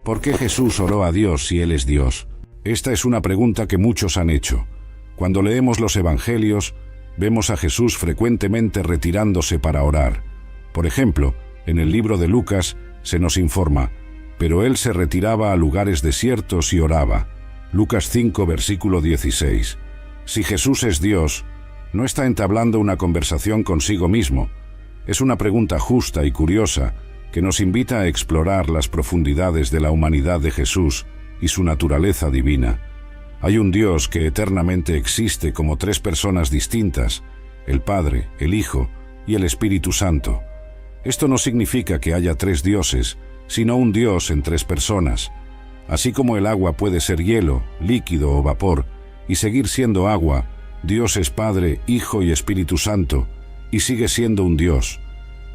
¿Por qué Jesús oró a Dios si Él es Dios? Esta es una pregunta que muchos han hecho. Cuando leemos los Evangelios, vemos a Jesús frecuentemente retirándose para orar. Por ejemplo, en el libro de Lucas se nos informa, pero Él se retiraba a lugares desiertos y oraba. Lucas 5, versículo 16. Si Jesús es Dios, no está entablando una conversación consigo mismo. Es una pregunta justa y curiosa que nos invita a explorar las profundidades de la humanidad de Jesús y su naturaleza divina. Hay un Dios que eternamente existe como tres personas distintas, el Padre, el Hijo y el Espíritu Santo. Esto no significa que haya tres dioses, sino un Dios en tres personas. Así como el agua puede ser hielo, líquido o vapor, y seguir siendo agua, Dios es Padre, Hijo y Espíritu Santo, y sigue siendo un Dios.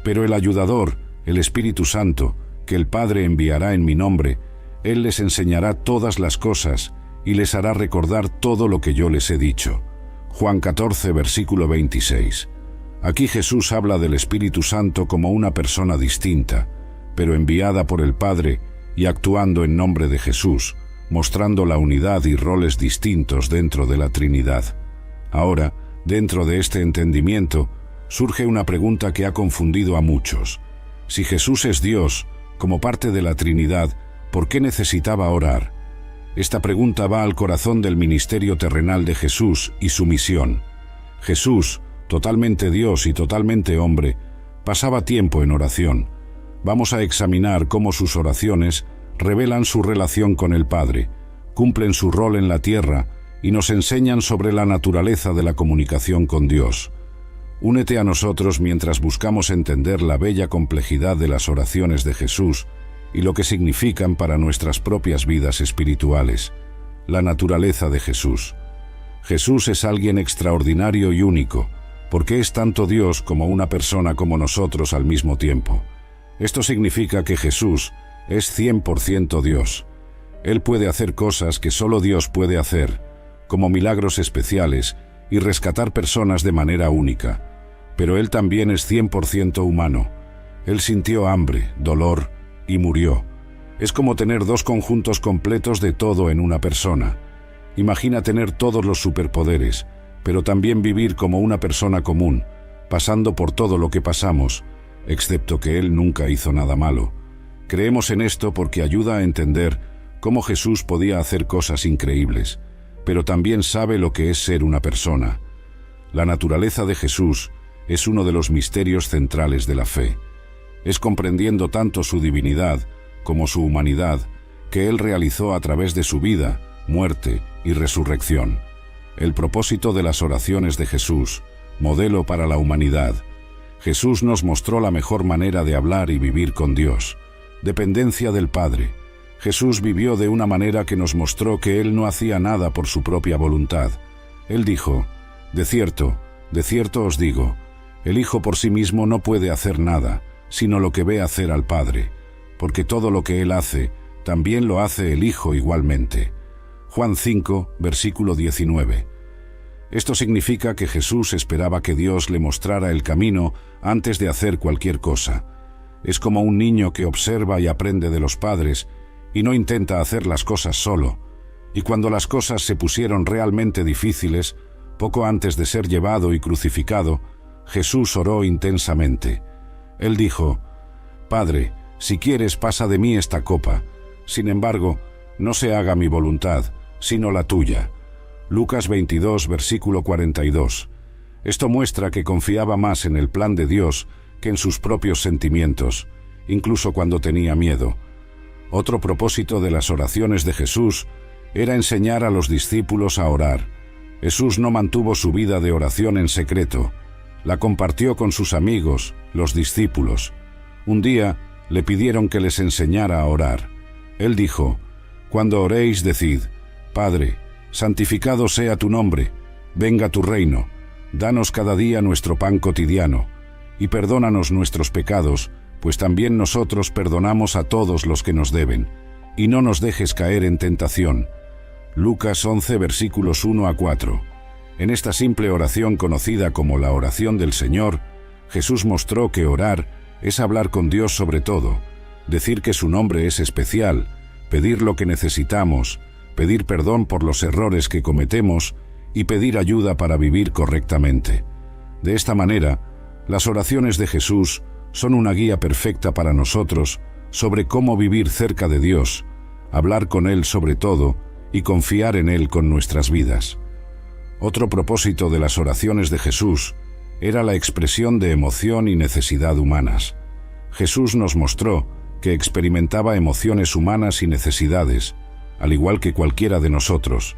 Pero el ayudador, el Espíritu Santo, que el Padre enviará en mi nombre, Él les enseñará todas las cosas y les hará recordar todo lo que yo les he dicho. Juan 14, versículo 26. Aquí Jesús habla del Espíritu Santo como una persona distinta, pero enviada por el Padre y actuando en nombre de Jesús, mostrando la unidad y roles distintos dentro de la Trinidad. Ahora, dentro de este entendimiento, surge una pregunta que ha confundido a muchos. Si Jesús es Dios, como parte de la Trinidad, ¿por qué necesitaba orar? Esta pregunta va al corazón del ministerio terrenal de Jesús y su misión. Jesús, totalmente Dios y totalmente hombre, pasaba tiempo en oración. Vamos a examinar cómo sus oraciones revelan su relación con el Padre, cumplen su rol en la tierra y nos enseñan sobre la naturaleza de la comunicación con Dios. Únete a nosotros mientras buscamos entender la bella complejidad de las oraciones de Jesús y lo que significan para nuestras propias vidas espirituales. La naturaleza de Jesús. Jesús es alguien extraordinario y único, porque es tanto Dios como una persona como nosotros al mismo tiempo. Esto significa que Jesús es 100% Dios. Él puede hacer cosas que solo Dios puede hacer, como milagros especiales y rescatar personas de manera única. Pero Él también es 100% humano. Él sintió hambre, dolor y murió. Es como tener dos conjuntos completos de todo en una persona. Imagina tener todos los superpoderes, pero también vivir como una persona común, pasando por todo lo que pasamos, excepto que Él nunca hizo nada malo. Creemos en esto porque ayuda a entender cómo Jesús podía hacer cosas increíbles, pero también sabe lo que es ser una persona. La naturaleza de Jesús es uno de los misterios centrales de la fe. Es comprendiendo tanto su divinidad como su humanidad que Él realizó a través de su vida, muerte y resurrección. El propósito de las oraciones de Jesús, modelo para la humanidad. Jesús nos mostró la mejor manera de hablar y vivir con Dios. Dependencia del Padre. Jesús vivió de una manera que nos mostró que Él no hacía nada por su propia voluntad. Él dijo, de cierto os digo, el Hijo por sí mismo no puede hacer nada, sino lo que ve hacer al Padre, porque todo lo que Él hace, también lo hace el Hijo igualmente. Juan 5, versículo 19. Esto significa que Jesús esperaba que Dios le mostrara el camino antes de hacer cualquier cosa. Es como un niño que observa y aprende de los padres y no intenta hacer las cosas solo. Y cuando las cosas se pusieron realmente difíciles, poco antes de ser llevado y crucificado, Jesús oró intensamente. Él dijo, «Padre, si quieres pasa de mí esta copa. Sin embargo, no se haga mi voluntad, sino la tuya». Lucas 22, versículo 42. Esto muestra que confiaba más en el plan de Dios que en sus propios sentimientos, incluso cuando tenía miedo. Otro propósito de las oraciones de Jesús era enseñar a los discípulos a orar. Jesús no mantuvo su vida de oración en secreto, la compartió con sus amigos, los discípulos. Un día le pidieron que les enseñara a orar. Él dijo, «Cuando oréis, decid, Padre, santificado sea tu nombre, venga tu reino, danos cada día nuestro pan cotidiano, y perdónanos nuestros pecados, pues también nosotros perdonamos a todos los que nos deben, y no nos dejes caer en tentación». Lucas 11, versículos 1 a 4. En esta simple oración conocida como la oración del Señor, Jesús mostró que orar es hablar con Dios sobre todo, decir que su nombre es especial, pedir lo que necesitamos, pedir perdón por los errores que cometemos y pedir ayuda para vivir correctamente. De esta manera, las oraciones de Jesús son una guía perfecta para nosotros sobre cómo vivir cerca de Dios, hablar con Él sobre todo y confiar en Él con nuestras vidas. Otro propósito de las oraciones de Jesús era la expresión de emoción y necesidad humanas. Jesús nos mostró que experimentaba emociones humanas y necesidades, al igual que cualquiera de nosotros.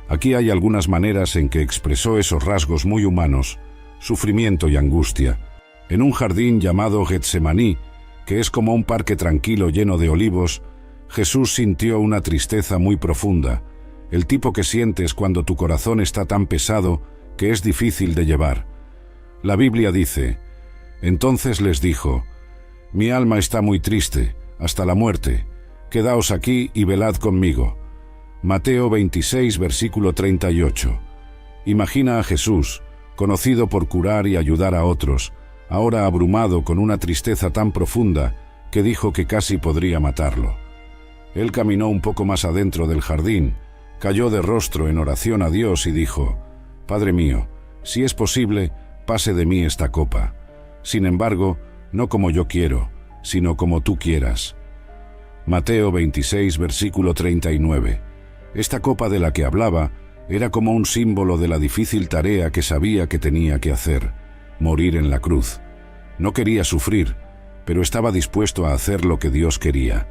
Aquí hay algunas maneras en que expresó esos rasgos muy humanos, sufrimiento y angustia. En un jardín llamado Getsemaní, que es como un parque tranquilo lleno de olivos, Jesús sintió una tristeza muy profunda, el tipo que sientes cuando tu corazón está tan pesado que es difícil de llevar. La Biblia dice: entonces les dijo: mi alma está muy triste, hasta la muerte, quedaos aquí y velad conmigo. Mateo 26, versículo 38. Imagina a Jesús, conocido por curar y ayudar a otros, ahora abrumado con una tristeza tan profunda que dijo que casi podría matarlo. Él caminó un poco más adentro del jardín, cayó de rostro en oración a Dios y dijo: Padre mío, si es posible, pase de mí esta copa. Sin embargo, no como yo quiero, sino como tú quieras. Mateo 26, versículo 39. Esta copa de la que hablaba era como un símbolo de la difícil tarea que sabía que tenía que hacer: morir en la cruz. No quería sufrir, pero estaba dispuesto a hacer lo que Dios quería.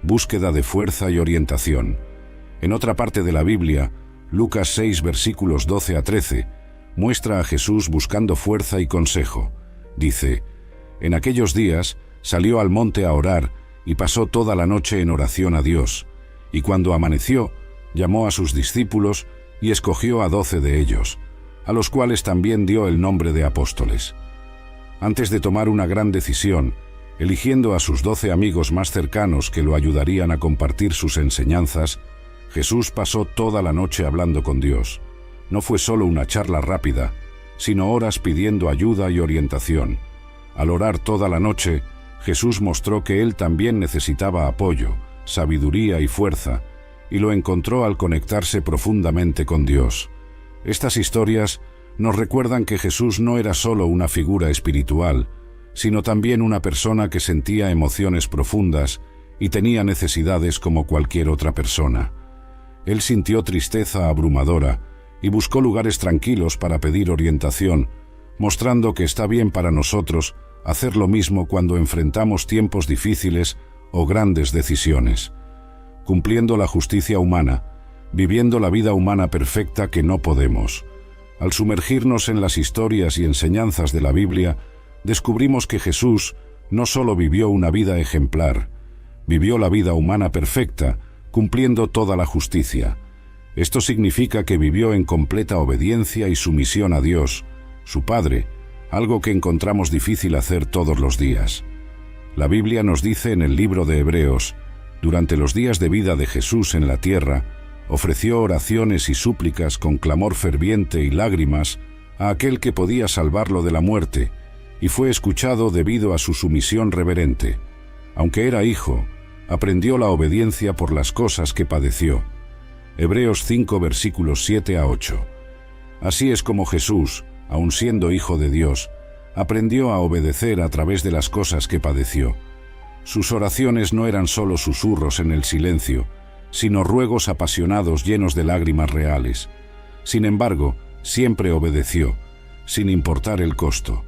Búsqueda de fuerza y orientación. En otra parte de la Biblia, Lucas 6, versículos 12 a 13, muestra a Jesús buscando fuerza y consejo. Dice: en aquellos días salió al monte a orar y pasó toda la noche en oración a Dios, y cuando amaneció, llamó a sus discípulos y escogió a 12 de ellos, a los cuales también dio el nombre de apóstoles. Antes de tomar una gran decisión, eligiendo a sus 12 amigos más cercanos que lo ayudarían a compartir sus enseñanzas, Jesús pasó toda la noche hablando con Dios. No fue solo una charla rápida, sino horas pidiendo ayuda y orientación. Al orar toda la noche, Jesús mostró que él también necesitaba apoyo, sabiduría y fuerza, y lo encontró al conectarse profundamente con Dios. Estas historias nos recuerdan que Jesús no era solo una figura espiritual, sino también una persona que sentía emociones profundas y tenía necesidades como cualquier otra persona. Él sintió tristeza abrumadora y buscó lugares tranquilos para pedir orientación, mostrando que está bien para nosotros hacer lo mismo cuando enfrentamos tiempos difíciles o grandes decisiones. Cumpliendo la justicia humana, viviendo la vida humana perfecta que no podemos. Al sumergirnos en las historias y enseñanzas de la Biblia, descubrimos que Jesús no solo vivió una vida ejemplar, vivió la vida humana perfecta, cumpliendo toda la justicia. Esto significa que vivió en completa obediencia y sumisión a Dios, su Padre, algo que encontramos difícil hacer todos los días. La Biblia nos dice en el libro de Hebreos: durante los días de vida de Jesús en la tierra, ofreció oraciones y súplicas con clamor ferviente y lágrimas a aquel que podía salvarlo de la muerte, y fue escuchado debido a su sumisión reverente. Aunque era hijo, aprendió la obediencia por las cosas que padeció. Hebreos 5, versículos 7 a 8. Así es como Jesús, aun siendo hijo de Dios, aprendió a obedecer a través de las cosas que padeció. Sus oraciones no eran solo susurros en el silencio, sino ruegos apasionados llenos de lágrimas reales. Sin embargo, siempre obedeció, sin importar el costo.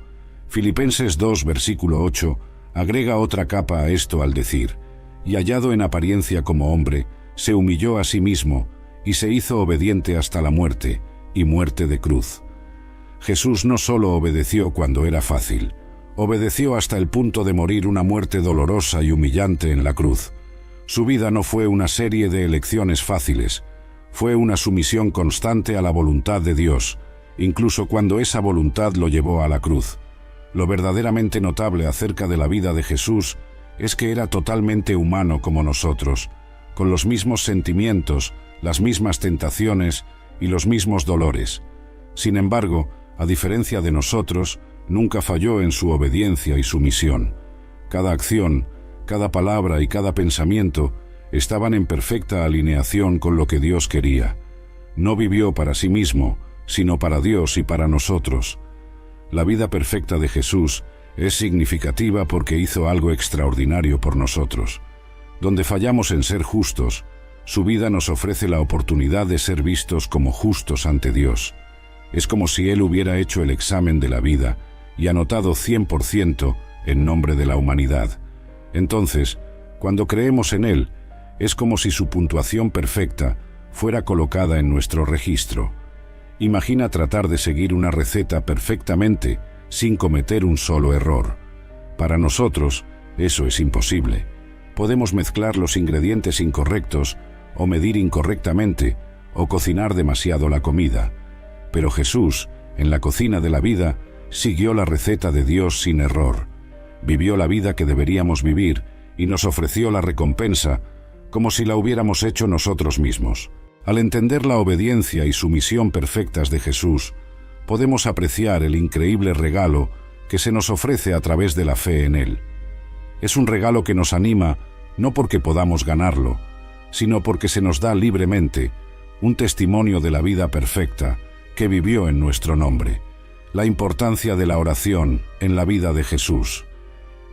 Filipenses 2, versículo 8, agrega otra capa a esto al decir: y hallado en apariencia como hombre, se humilló a sí mismo y se hizo obediente hasta la muerte, y muerte de cruz. Jesús no solo obedeció cuando era fácil, obedeció hasta el punto de morir una muerte dolorosa y humillante en la cruz. Su vida no fue una serie de elecciones fáciles, fue una sumisión constante a la voluntad de Dios, incluso cuando esa voluntad lo llevó a la cruz. Lo verdaderamente notable acerca de la vida de Jesús es que era totalmente humano como nosotros, con los mismos sentimientos, las mismas tentaciones y los mismos dolores. Sin embargo, a diferencia de nosotros, nunca falló en su obediencia y sumisión. Cada acción, cada palabra y cada pensamiento estaban en perfecta alineación con lo que Dios quería. No vivió para sí mismo, sino para Dios y para nosotros. La vida perfecta de Jesús es significativa porque hizo algo extraordinario por nosotros. Donde fallamos en ser justos, su vida nos ofrece la oportunidad de ser vistos como justos ante Dios. Es como si Él hubiera hecho el examen de la vida y anotado 100% en nombre de la humanidad. Entonces, cuando creemos en Él, es como si su puntuación perfecta fuera colocada en nuestro registro. Imagina tratar de seguir una receta perfectamente sin cometer un solo error. Para nosotros, eso es imposible. Podemos mezclar los ingredientes incorrectos, o medir incorrectamente, o cocinar demasiado la comida. Pero Jesús, en la cocina de la vida, siguió la receta de Dios sin error. Vivió la vida que deberíamos vivir y nos ofreció la recompensa como si la hubiéramos hecho nosotros mismos. Al entender la obediencia y sumisión perfectas de Jesús, podemos apreciar el increíble regalo que se nos ofrece a través de la fe en Él. Es un regalo que nos anima no porque podamos ganarlo, sino porque se nos da libremente, un testimonio de la vida perfecta que vivió en nuestro nombre. La importancia de la oración en la vida de Jesús.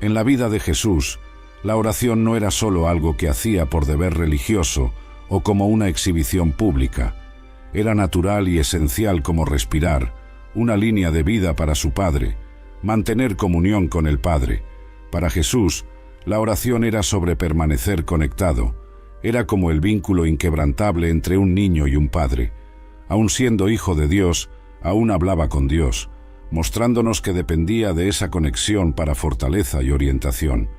En la vida de Jesús, la oración no era solo algo que hacía por deber religioso o como una exhibición pública. Era natural y esencial como respirar, una línea de vida para su Padre, mantener comunión con el Padre. Para Jesús, la oración era sobre permanecer conectado. Era como el vínculo inquebrantable entre un niño y un padre. Aun siendo hijo de Dios, aún hablaba con Dios, mostrándonos que dependía de esa conexión para fortaleza y orientación.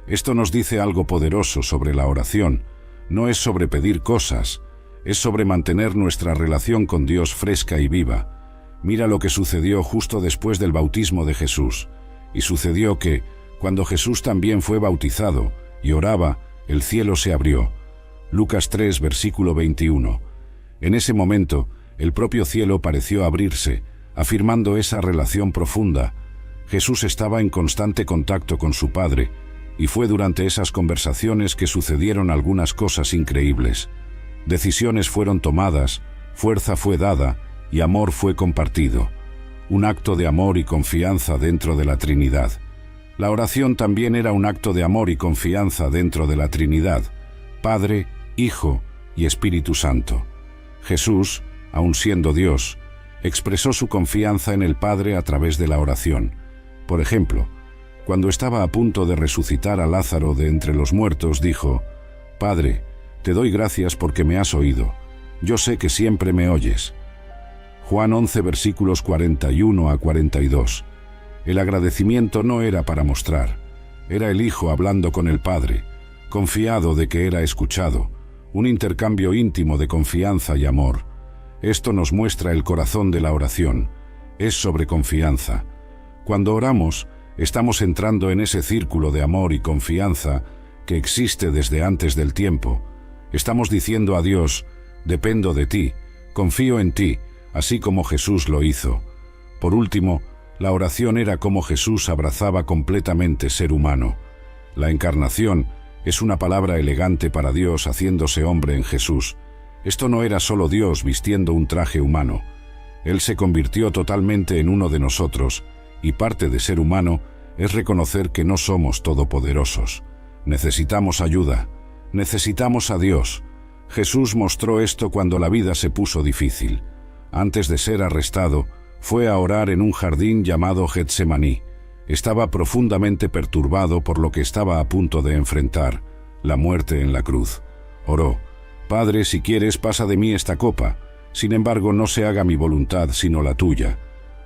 Esto nos dice algo poderoso sobre la oración. No es sobre pedir cosas, es sobre mantener nuestra relación con Dios fresca y viva. Mira lo que sucedió justo después del bautismo de Jesús. Y sucedió que, cuando Jesús también fue bautizado y oraba, el cielo se abrió. Lucas 3, versículo 21. En ese momento, el propio cielo pareció abrirse, afirmando esa relación profunda. Jesús estaba en constante contacto con su Padre, y fue durante esas conversaciones que sucedieron algunas cosas increíbles. Decisiones fueron tomadas, fuerza fue dada y amor fue compartido. Un acto de amor y confianza dentro de la Trinidad. La oración también era un acto de amor y confianza dentro de la Trinidad, Padre, Hijo y Espíritu Santo. Jesús, aun siendo Dios, expresó su confianza en el Padre a través de la oración. Por ejemplo, cuando estaba a punto de resucitar a Lázaro de entre los muertos, dijo: Padre, te doy gracias porque me has oído. Yo sé que siempre me oyes. Juan 11, versículos 41 a 42. El agradecimiento no era para mostrar. Era el Hijo hablando con el Padre, confiado de que era escuchado, un intercambio íntimo de confianza y amor. Esto nos muestra el corazón de la oración. Es sobre confianza. Cuando oramos, estamos entrando en ese círculo de amor y confianza que existe desde antes del tiempo. Estamos diciendo a Dios: dependo de ti, confío en ti, así como Jesús lo hizo. Por último, la oración era como Jesús abrazaba completamente ser humano. La encarnación es una palabra elegante para Dios haciéndose hombre en Jesús. Esto no era solo Dios vistiendo un traje humano. Él se convirtió totalmente en uno de nosotros, y parte de ser humano es reconocer que no somos todopoderosos. Necesitamos ayuda, necesitamos a Dios. Jesús mostró esto cuando la vida se puso difícil. Antes de ser arrestado, fue a orar en un jardín llamado Getsemaní. Estaba profundamente perturbado por lo que estaba a punto de enfrentar, la muerte en la cruz. Oró: Padre, si quieres, pasa de mí esta copa. Sin embargo, no se haga mi voluntad, sino la tuya.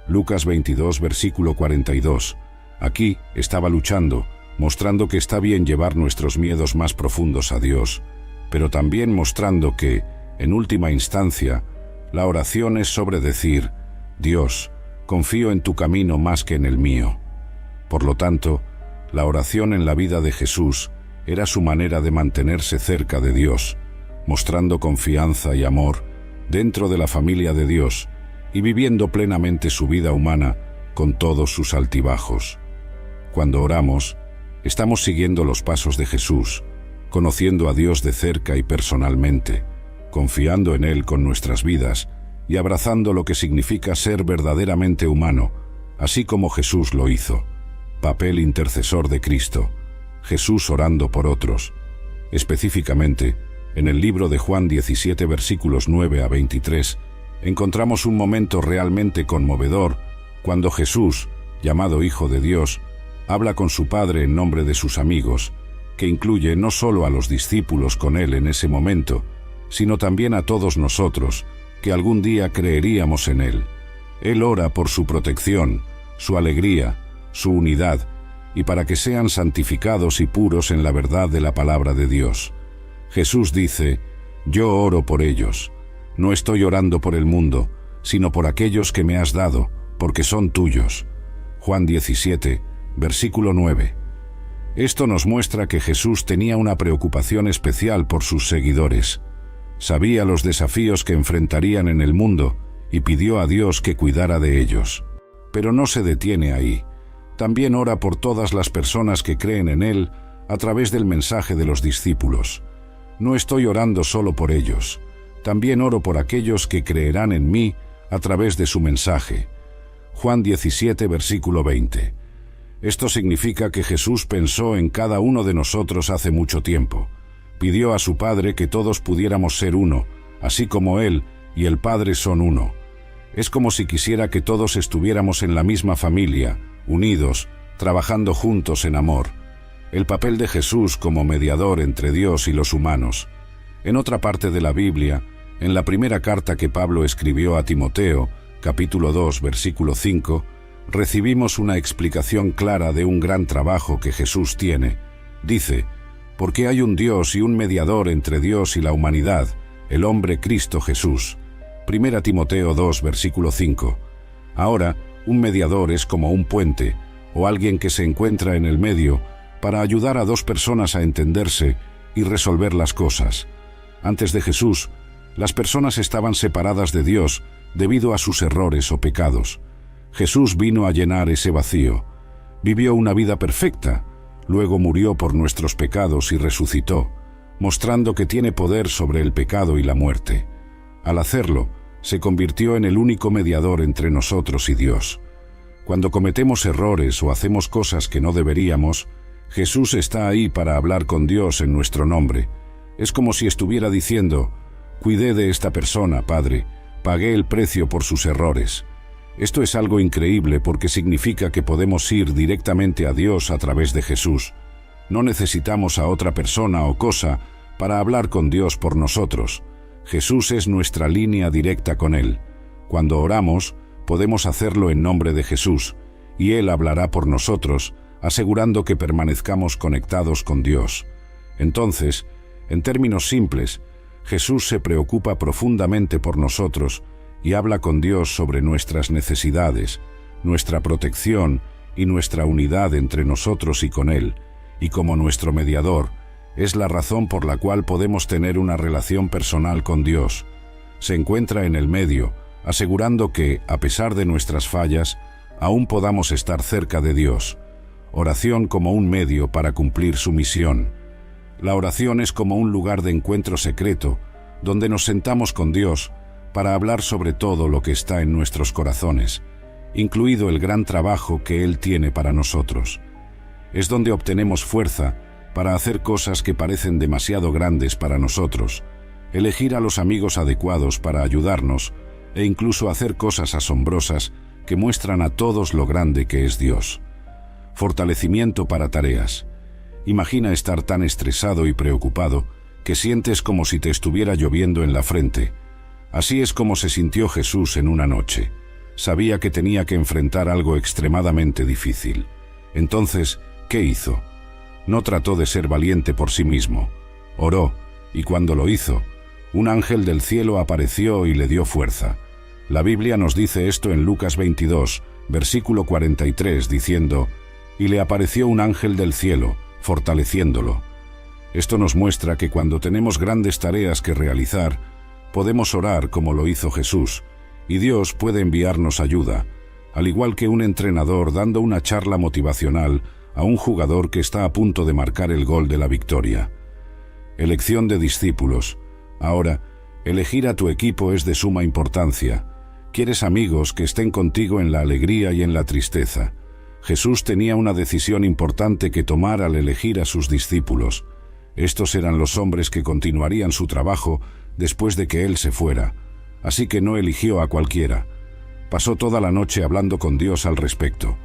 Lucas 22, versículo 42. Aquí estaba luchando, mostrando que está bien llevar nuestros miedos más profundos a Dios, pero también mostrando que, en última instancia, la oración es sobre decir: Dios, confío en tu camino más que en el mío. Por lo tanto, la oración en la vida de Jesús era su manera de mantenerse cerca de Dios, mostrando confianza y amor dentro de la familia de Dios y viviendo plenamente su vida humana con todos sus altibajos. Cuando oramos, estamos siguiendo los pasos de Jesús, conociendo a Dios de cerca y personalmente, confiando en Él con nuestras vidas y abrazando lo que significa ser verdaderamente humano, así como Jesús lo hizo. Papel intercesor de Cristo. Jesús orando por otros. Específicamente, en el libro de Juan 17 versículos 9 a 23, encontramos un momento realmente conmovedor cuando Jesús, llamado Hijo de Dios, habla con su Padre en nombre de sus amigos, que incluye no solo a los discípulos con Él en ese momento, sino también a todos nosotros, que algún día creeríamos en Él. Él ora por su protección, su alegría, su unidad, y para que sean santificados y puros en la verdad de la palabra de Dios. Jesús dice: «Yo oro por ellos. No estoy orando por el mundo, sino por aquellos que me has dado, porque son tuyos». Juan 17, versículo 9. Esto nos muestra que Jesús tenía una preocupación especial por sus seguidores. Sabía los desafíos que enfrentarían en el mundo y pidió a Dios que cuidara de ellos. Pero no se detiene ahí. También ora por todas las personas que creen en Él a través del mensaje de los discípulos. No estoy orando solo por ellos. También oro por aquellos que creerán en mí a través de su mensaje. Juan 17, versículo 20. Esto significa que Jesús pensó en cada uno de nosotros hace mucho tiempo. Pidió a su Padre que todos pudiéramos ser uno, así como Él y el Padre son uno. Es como si quisiera que todos estuviéramos en la misma familia, unidos, trabajando juntos en amor. El papel de Jesús como mediador entre Dios y los humanos. En otra parte de la Biblia, en la primera carta que Pablo escribió a Timoteo, capítulo 2, versículo 5, recibimos una explicación clara de un gran trabajo que Jesús tiene. Dice: «Porque hay un Dios y un mediador entre Dios y la humanidad, el hombre Cristo Jesús». Primera Timoteo 2, versículo 5. Ahora, un mediador es como un puente, o alguien que se encuentra en el medio, para ayudar a dos personas a entenderse y resolver las cosas. Antes de Jesús, las personas estaban separadas de Dios debido a sus errores o pecados. Jesús vino a llenar ese vacío. Vivió una vida perfecta, luego murió por nuestros pecados y resucitó, mostrando que tiene poder sobre el pecado y la muerte. Al hacerlo, se convirtió en el único mediador entre nosotros y Dios. Cuando cometemos errores o hacemos cosas que no deberíamos, Jesús está ahí para hablar con Dios en nuestro nombre. Es como si estuviera diciendo: «Cuidé de esta persona, Padre, pagué el precio por sus errores». Esto es algo increíble porque significa que podemos ir directamente a Dios a través de Jesús. No necesitamos a otra persona o cosa para hablar con Dios por nosotros. Jesús es nuestra línea directa con Él. Cuando oramos, podemos hacerlo en nombre de Jesús, y Él hablará por nosotros, asegurando que permanezcamos conectados con Dios. Entonces, en términos simples, Jesús se preocupa profundamente por nosotros y habla con Dios sobre nuestras necesidades, nuestra protección y nuestra unidad entre nosotros y con Él, y como nuestro mediador, es la razón por la cual podemos tener una relación personal con Dios. Se encuentra en el medio, asegurando que, a pesar de nuestras fallas, aún podamos estar cerca de Dios. Oración como un medio para cumplir su misión. La oración es como un lugar de encuentro secreto, donde nos sentamos con Dios para hablar sobre todo lo que está en nuestros corazones, incluido el gran trabajo que Él tiene para nosotros. Es donde obtenemos fuerza para hacer cosas que parecen demasiado grandes para nosotros, elegir a los amigos adecuados para ayudarnos e incluso hacer cosas asombrosas que muestran a todos lo grande que es Dios. Fortalecimiento para tareas. Imagina estar tan estresado y preocupado que sientes como si te estuviera lloviendo en la frente. Así es como se sintió Jesús en una noche. Sabía que tenía que enfrentar algo extremadamente difícil. Entonces, ¿qué hizo? No trató de ser valiente por sí mismo. Oró, y cuando lo hizo, un ángel del cielo apareció y le dio fuerza. La Biblia nos dice esto en Lucas 22, versículo 43, diciendo: «Y le apareció un ángel del cielo, fortaleciéndolo». Esto nos muestra que cuando tenemos grandes tareas que realizar, podemos orar como lo hizo Jesús, y Dios puede enviarnos ayuda, al igual que un entrenador dando una charla motivacional a un jugador que está a punto de marcar el gol de la victoria. Elección de discípulos. Ahora, elegir a tu equipo es de suma importancia. Quieres amigos que estén contigo en la alegría y en la tristeza. Jesús tenía una decisión importante que tomar al elegir a sus discípulos. Estos eran los hombres que continuarían su trabajo después de que Él se fuera. Así que no eligió a cualquiera. Pasó toda la noche hablando con Dios al respecto.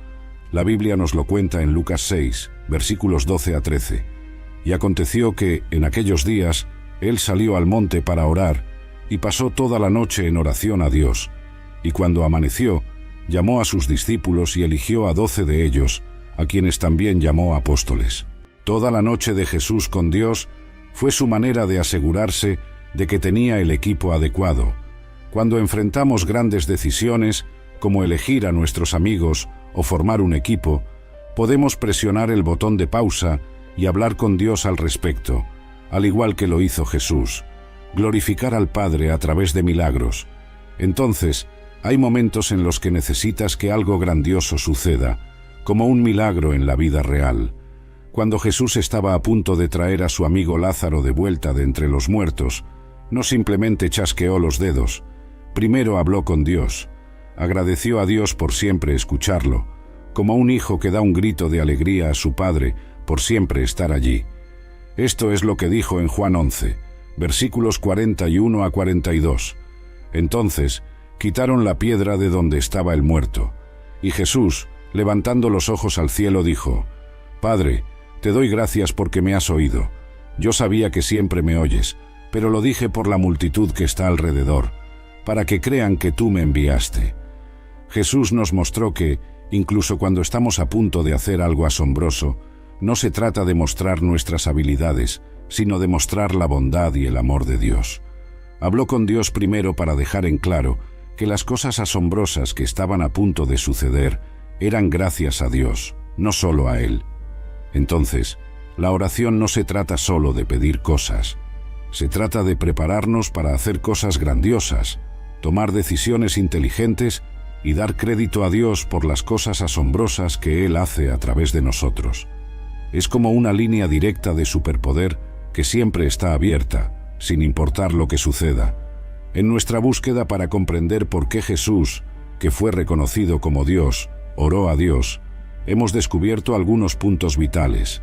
La Biblia nos lo cuenta en Lucas 6, versículos 12 a 13. Y aconteció que, en aquellos días, Él salió al monte para orar, y pasó toda la noche en oración a Dios. Y cuando amaneció, llamó a sus discípulos y eligió a 12 de ellos, a quienes también llamó apóstoles. Toda la noche de Jesús con Dios fue su manera de asegurarse de que tenía el equipo adecuado. Cuando enfrentamos grandes decisiones, como elegir a nuestros amigos o formar un equipo, podemos presionar el botón de pausa y hablar con Dios al respecto, al igual que lo hizo Jesús. Glorificar al Padre a través de milagros. Entonces, hay momentos en los que necesitas que algo grandioso suceda, como un milagro en la vida real. Cuando Jesús estaba a punto de traer a su amigo Lázaro de vuelta de entre los muertos, no simplemente chasqueó los dedos. Primero habló con Dios. Agradeció a Dios por siempre escucharlo, como un hijo que da un grito de alegría a su padre por siempre estar allí. Esto es lo que dijo en Juan 11, versículos 41 a 42. Entonces, quitaron la piedra de donde estaba el muerto. Y Jesús, levantando los ojos al cielo, dijo: Padre, te doy gracias porque me has oído. Yo sabía que siempre me oyes, pero lo dije por la multitud que está alrededor, para que crean que tú me enviaste. Jesús nos mostró que, incluso cuando estamos a punto de hacer algo asombroso, no se trata de mostrar nuestras habilidades, sino de mostrar la bondad y el amor de Dios. Habló con Dios primero para dejar en claro que las cosas asombrosas que estaban a punto de suceder eran gracias a Dios, no solo a Él. Entonces, la oración no se trata solo de pedir cosas. Se trata de prepararnos para hacer cosas grandiosas, tomar decisiones inteligentes y dar crédito a Dios por las cosas asombrosas que Él hace a través de nosotros. Es como una línea directa de superpoder que siempre está abierta, sin importar lo que suceda. En nuestra búsqueda para comprender por qué Jesús, que fue reconocido como Dios, oró a Dios, hemos descubierto algunos puntos vitales.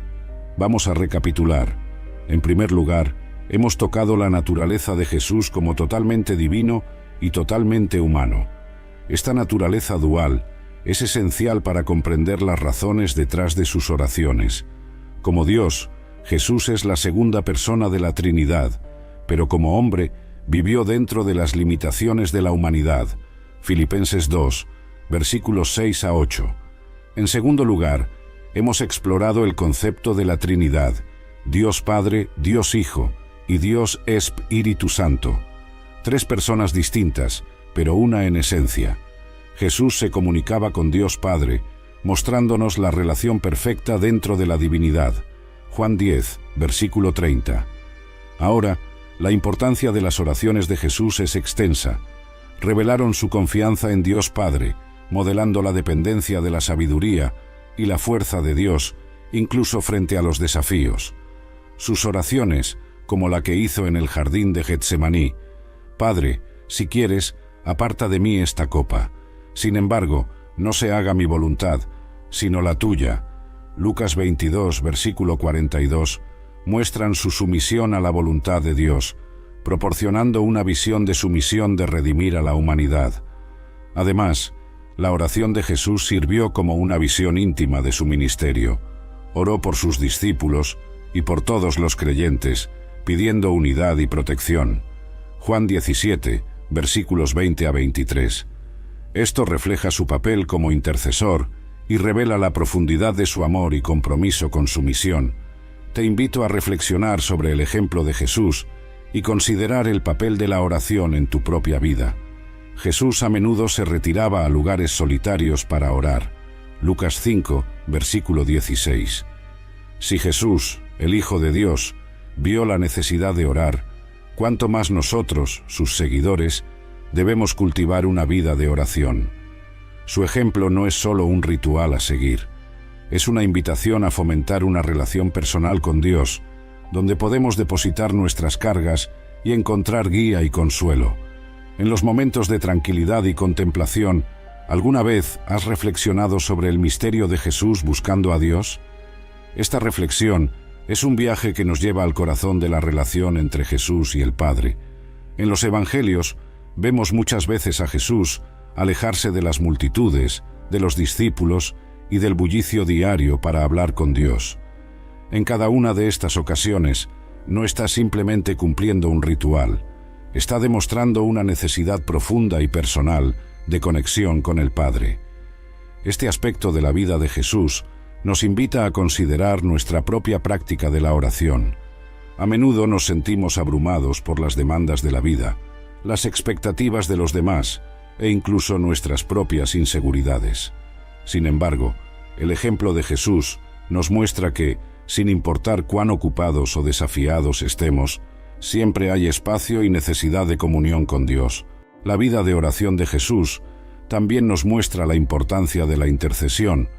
Vamos a recapitular. En primer lugar, hemos tocado la naturaleza de Jesús como totalmente divino y totalmente humano. Esta naturaleza dual es esencial para comprender las razones detrás de sus oraciones. Como Dios, Jesús es la segunda persona de la Trinidad, pero como hombre, vivió dentro de las limitaciones de la humanidad. Filipenses 2, versículos 6 a 8. En segundo lugar, hemos explorado el concepto de la Trinidad, Dios Padre, Dios Hijo y Dios Espíritu Santo. Tres personas distintas, pero una en esencia. Jesús se comunicaba con Dios Padre, mostrándonos la relación perfecta dentro de la divinidad. Juan 10, versículo 30. Ahora, la importancia de las oraciones de Jesús es extensa. Revelaron su confianza en Dios Padre, modelando la dependencia de la sabiduría y la fuerza de Dios, incluso frente a los desafíos. Sus oraciones, como la que hizo en el jardín de Getsemaní: Padre, si quieres, aparta de mí esta copa. Sin embargo, no se haga mi voluntad, sino la tuya. Lucas 22, versículo 42, muestran su sumisión a la voluntad de Dios, proporcionando una visión de su misión de redimir a la humanidad. Además, la oración de Jesús sirvió como una visión íntima de su ministerio. Oró por sus discípulos y por todos los creyentes, pidiendo unidad y protección. Juan 17, versículos 20 a 23. Esto refleja su papel como intercesor y revela la profundidad de su amor y compromiso con su misión. Te invito a reflexionar sobre el ejemplo de Jesús y considerar el papel de la oración en tu propia vida. Jesús a menudo se retiraba a lugares solitarios para orar. Lucas 5, versículo 16. Si Jesús, el Hijo de Dios, vio la necesidad de orar, cuánto más nosotros, sus seguidores, debemos cultivar una vida de oración. Su ejemplo no es solo un ritual a seguir, es una invitación a fomentar una relación personal con Dios, donde podemos depositar nuestras cargas y encontrar guía y consuelo. En los momentos de tranquilidad y contemplación, ¿alguna vez has reflexionado sobre el misterio de Jesús buscando a Dios? Esta reflexión es un viaje que nos lleva al corazón de la relación entre Jesús y el Padre. En los Evangelios vemos muchas veces a Jesús alejarse de las multitudes, de los discípulos y del bullicio diario para hablar con Dios. En cada una de estas ocasiones no está simplemente cumpliendo un ritual, está demostrando una necesidad profunda y personal de conexión con el Padre. Este aspecto de la vida de Jesús nos invita a considerar nuestra propia práctica de la oración. A menudo nos sentimos abrumados por las demandas de la vida, las expectativas de los demás e incluso nuestras propias inseguridades. Sin embargo, el ejemplo de Jesús nos muestra que, sin importar cuán ocupados o desafiados estemos, siempre hay espacio y necesidad de comunión con Dios. La vida de oración de Jesús también nos muestra la importancia de la intercesión.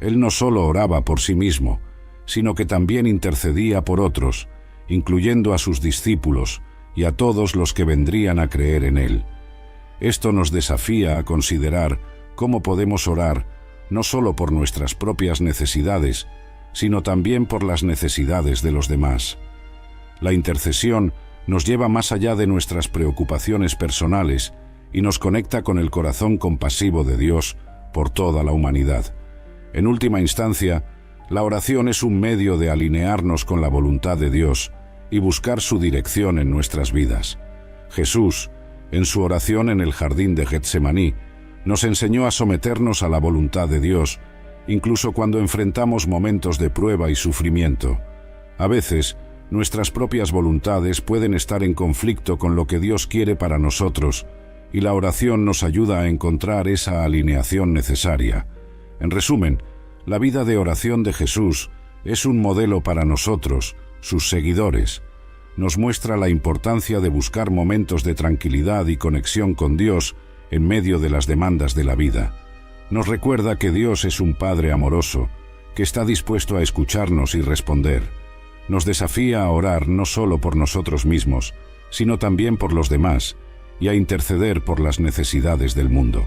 Él no solo oraba por sí mismo, sino que también intercedía por otros, incluyendo a sus discípulos y a todos los que vendrían a creer en Él. Esto nos desafía a considerar cómo podemos orar no solo por nuestras propias necesidades, sino también por las necesidades de los demás. La intercesión nos lleva más allá de nuestras preocupaciones personales y nos conecta con el corazón compasivo de Dios por toda la humanidad. En última instancia, la oración es un medio de alinearnos con la voluntad de Dios y buscar su dirección en nuestras vidas. Jesús, en su oración en el jardín de Getsemaní, nos enseñó a someternos a la voluntad de Dios, incluso cuando enfrentamos momentos de prueba y sufrimiento. A veces, nuestras propias voluntades pueden estar en conflicto con lo que Dios quiere para nosotros, y la oración nos ayuda a encontrar esa alineación necesaria. En resumen, la vida de oración de Jesús es un modelo para nosotros, sus seguidores. Nos muestra la importancia de buscar momentos de tranquilidad y conexión con Dios en medio de las demandas de la vida. Nos recuerda que Dios es un Padre amoroso, que está dispuesto a escucharnos y responder. Nos desafía a orar no solo por nosotros mismos, sino también por los demás, y a interceder por las necesidades del mundo.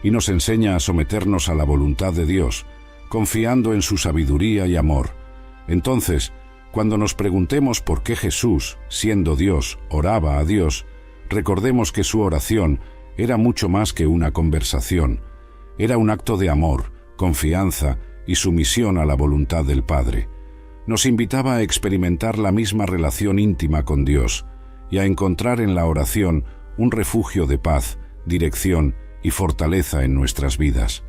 Y nos enseña a someternos a la voluntad de Dios, confiando en su sabiduría y amor. Entonces, cuando nos preguntemos por qué Jesús, siendo Dios, oraba a Dios, recordemos que su oración era mucho más que una conversación. Era un acto de amor, confianza y sumisión a la voluntad del Padre. Nos invitaba a experimentar la misma relación íntima con Dios y a encontrar en la oración un refugio de paz, dirección y fortaleza en nuestras vidas.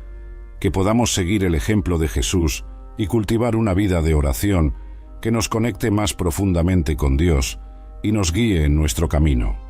Que podamos seguir el ejemplo de Jesús y cultivar una vida de oración que nos conecte más profundamente con Dios y nos guíe en nuestro camino.